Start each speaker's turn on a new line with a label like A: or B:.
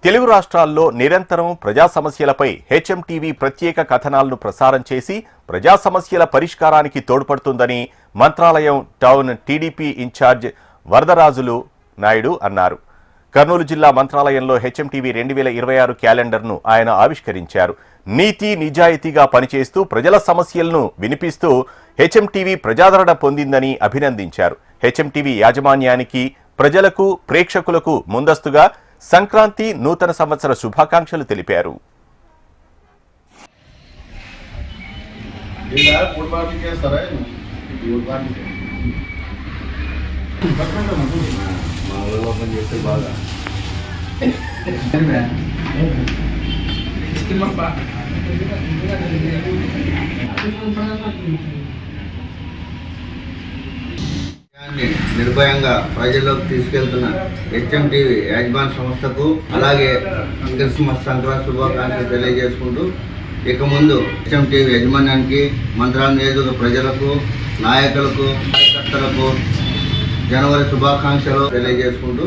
A: తెలుగు రాష్ట్రాల్లో నిరంతరం ప్రజా సమస్యలపై హెచ్ఎంటీవీ ప్రత్యేక కథనాలను ప్రసారం చేసి ప్రజా సమస్యల పరిష్కారానికి తోడ్పడుతుందని Mantralayam town TDP in charge Varadarajulu Naidu అన్నారు. కర్నూలు జిల్లా మంత్రాలయంలో హెచ్ఎంటీవీ 2026 క్యాలెండర్ను ఆయన ఆవిష్కరించారు. నీతి నిజాయితీగా పనిచేస్తూ ప్రజల సమస్యలను వినిపిస్తూ హెచ్ఎంటీవీ ప్రజాదరణ పొందిందని అభినందించారు. హెచ్ఎంటీవీ యాజమాన్యానికి, ప్రజలకు, ప్రేక్షకులకు ముందస్తుగా సంక్రాంతి, నూతన సంవత్సర శుభాకాంక్షలు తెలిపారు.
B: నిర్భయంగా ప్రజల్లోకి తీసుకెళ్తున్న హెచ్ఎంటీవీ యాజమాన్య సంస్థకు అలాగే క్రిస్మస్, సంక్రాంతి శుభాకాంక్షలు తెలియజేసుకుంటూ ఇక ముందు హెచ్ఎంటీవీ యాజమాన్యానికి, మంత్రాలయం నియోజక ప్రజలకు, నాయకులకు, కార్యకర్తలకు జనవరి శుభాకాంక్షలు తెలియజేసుకుంటూ